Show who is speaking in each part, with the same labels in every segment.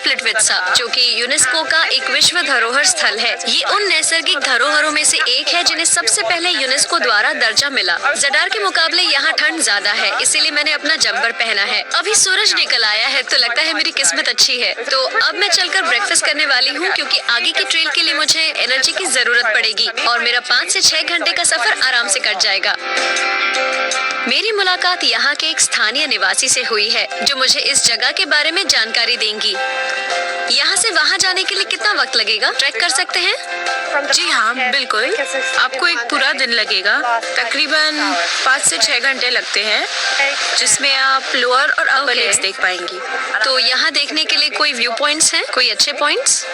Speaker 1: प्लिटवित्सा, जो कि यूनेस्को का एक विश्व धरोहर स्थल है। ये उन नैसर्गिक धरोहरों में से एक है जिन्हें सबसे पहले यूनेस्को द्वारा दर्जा मिला। जडार के मुकाबले यहाँ ठंड ज्यादा है, इसीलिए मैंने अपना जम्पर पहना है। अभी सूरज निकल आया है तो लगता है मेरी किस्मत अच्छी है। तो अब मैं चलकर ब्रेकफास्ट करने वाली हूँ, क्योंकि आगे की ट्रेल के लिए मुझे एनर्जी की जरूरत पड़ेगी और मेरा 5 से 6 घंटे का सफर आराम से कट जाएगा। मेरी मुलाकात यहाँ के एक स्थानीय निवासी से हुई है, जो मुझे इस जगह के बारे में जानकारी देंगी। यहाँ से वहाँ जाने के लिए कितना वक्त लगेगा? ट्रैक कर सकते हैं?
Speaker 2: जी हाँ, बिल्कुल। आपको एक पूरा दिन लगेगा। तकरीबन 5 से 6 घंटे लगते हैं, जिसमें आप लोअर और अपर लेक्स देख पाएंगी।
Speaker 1: तो यहाँ देखने के लिए कोई व्यू पॉइंट्स हैं? कोई अच्छे पॉइंट्स?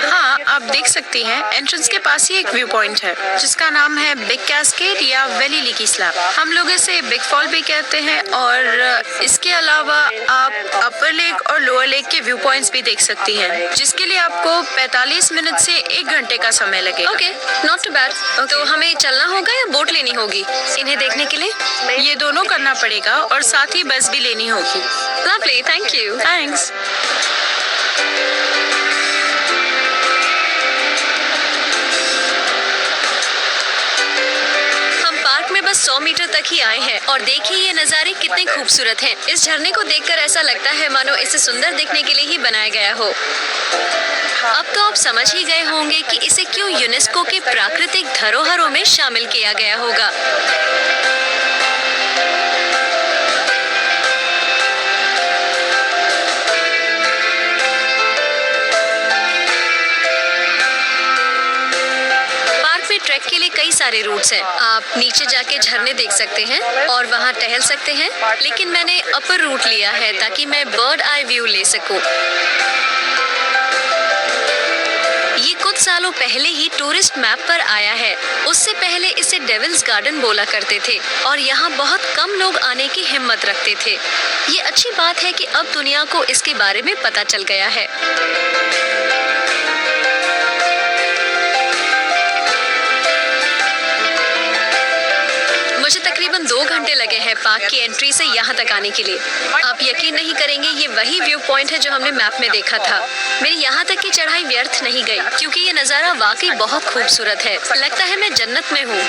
Speaker 2: हाँ, आप देख सकती हैं। एंट्रेंस के पास ही एक व्यू पॉइंट है, जिसका नाम है बिग कैस्केड या वैली लीकी स्लैब। हम लोग इसे बिग फॉल भी कहते हैं। और इसके अलावा आप अपर लेक और लोअर लेक के व्यू पॉइंट्स भी देख सकती हैं, जिसके लिए आपको 45 मिनट से 1 घंटे का समय लगेगा।
Speaker 1: Okay, not too bad. तो हमें चलना होगा या बोट लेनी होगी इन्हें देखने के लिए?
Speaker 2: ये दोनों करना पड़ेगा और साथ ही बस भी लेनी होगी।
Speaker 1: Lovely, thank you.
Speaker 2: थैंक्स।
Speaker 1: बस 100 मीटर तक ही आए हैं और देखिए ये नज़ारे कितने खूबसूरत हैं। इस झरने को देखकर ऐसा लगता है मानो इसे सुंदर दिखने के लिए ही बनाया गया हो। अब तो आप समझ ही गए होंगे कि इसे क्यों यूनेस्को के प्राकृतिक धरोहरों में शामिल किया गया होगा। ट्रैक के लिए कई सारे रूट्स हैं। आप नीचे जाके झरने देख सकते हैं और वहाँ टहल सकते हैं, लेकिन मैंने अपर रूट लिया है ताकि मैं बर्ड आई व्यू ले सकूं। ये कुछ सालों पहले ही टूरिस्ट मैप पर आया है। उससे पहले इसे डेविल्स गार्डन बोला करते थे और यहाँ बहुत कम लोग आने की हिम्मत रखते थे। ये अच्छी बात है कि अब दुनिया को इसके बारे में पता चल गया है। मुझे तकरीबन 2 घंटे लगे हैं पार्क की एंट्री से यहाँ तक आने के लिए। आप यकीन नहीं करेंगे, ये वही व्यू पॉइंट है जो हमने मैप में देखा था। मेरी यहाँ तक की चढ़ाई व्यर्थ नहीं गई, क्योंकि ये नज़ारा वाकई बहुत खूबसूरत है। लगता है मैं जन्नत में हूँ।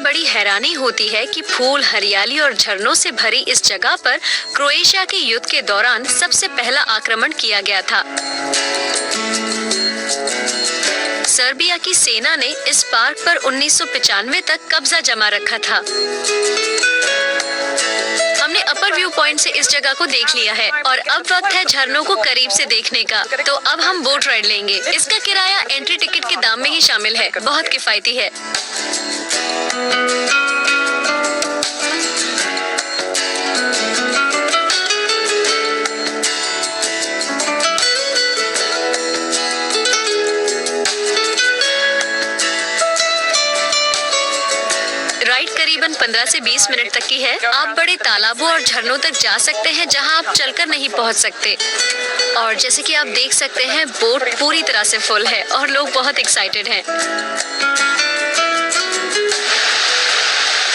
Speaker 1: बड़ी हैरानी होती है कि फूल, हरियाली और झरनों से भरी इस जगह पर क्रोएशिया के युद्ध के दौरान सबसे पहला आक्रमण किया गया था। सर्बिया की सेना ने इस पार्क पर 1995 तक कब्जा जमा रखा था। हमने अपर व्यू पॉइंट से इस जगह को देख लिया है और अब वक्त है झरनों को करीब से देखने का। तो अब हम बोट राइड लेंगे। इसका किराया एंट्री टिकट के दाम में ही शामिल है। बहुत किफायती है। राइड करीबन 15 से 20 मिनट तक की है। आप बड़े तालाबों और झरनों तक जा सकते हैं जहां आप चलकर नहीं पहुंच सकते। और जैसे कि आप देख सकते हैं, बोट पूरी तरह से फुल है और लोग बहुत एक्साइटेड हैं।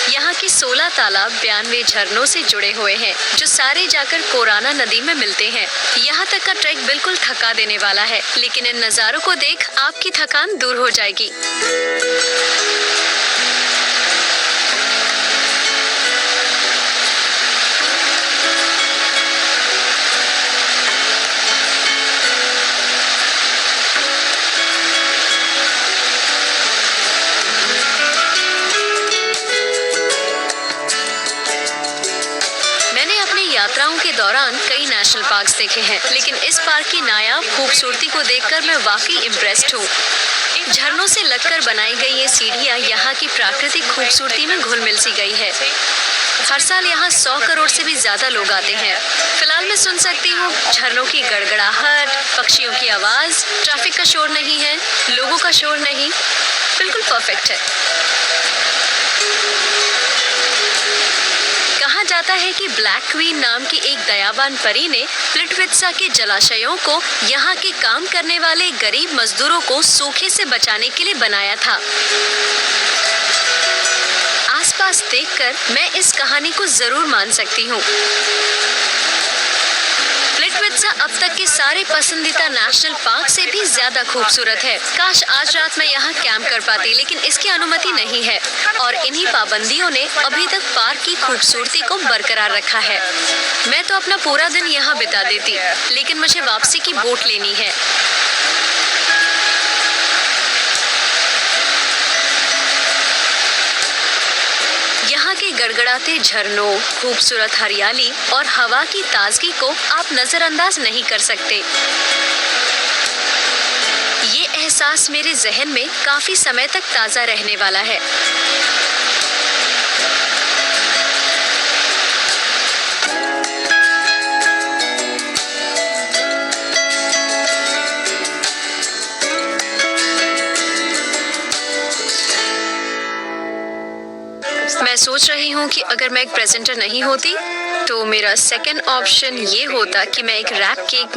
Speaker 1: यहाँ के 16 तालाब 92 झरनों से जुड़े हुए हैं, जो सारे जाकर कोराना नदी में मिलते हैं। यहाँ तक का ट्रैक बिल्कुल थका देने वाला है, लेकिन इन नज़ारों को देख आपकी थकान दूर हो जाएगी। यात्राओं के दौरान कई नेशनल पार्क्स देखे हैं, लेकिन इस पार्क की नायाब खूबसूरती को देखकर मैं वाकई इम्प्रेस्ड हूँ। झरनों से लगकर बनाई गई ये सीढ़ियाँ यहाँ की प्राकृतिक खूबसूरती में घुल मिल सी गई है। हर साल यहाँ 100 करोड़ से भी ज्यादा लोग आते हैं। फिलहाल मैं सुन सकती हूँ झरनों की गड़गड़ाहट, पक्षियों की आवाज, ट्रैफिक का शोर नहीं है, लोगों का शोर नहीं। बिल्कुल परफेक्ट है। जाता है कि ब्लैक क्वीन नाम की एक दयावान परी ने प्लिटवित्सा के जलाशयों को यहाँ के काम करने वाले गरीब मजदूरों को सूखे से बचाने के लिए बनाया था। आसपास देखकर मैं इस कहानी को जरूर मान सकती हूँ। प्लिटवित्सा अब तक के सारे पसंदीदा नेशनल पार्क से भी ज्यादा खूबसूरत है। काश आज रात मैं यहाँ कैंप कर पाती, लेकिन इसकी अनुमति नहीं है और इन्हीं पाबंदियों ने अभी तक पार्क की खूबसूरती को बरकरार रखा है। मैं तो अपना पूरा दिन यहाँ बिता देती, लेकिन मुझे वापसी की बोट लेनी है। यहाँ के गड़गड़ाते झरनों, खूबसूरत हरियाली और हवा की ताजगी को आप नजरअंदाज नहीं कर सकते। ये एहसास मेरे जहन में काफी समय तक ताजा रहने वाला है। मैं सोच रही हूँ कि अगर मैं एक प्रेजेंटर नहीं होती तो मेरा सेकंड ऑप्शन ये होता कि मैं एक रैप केक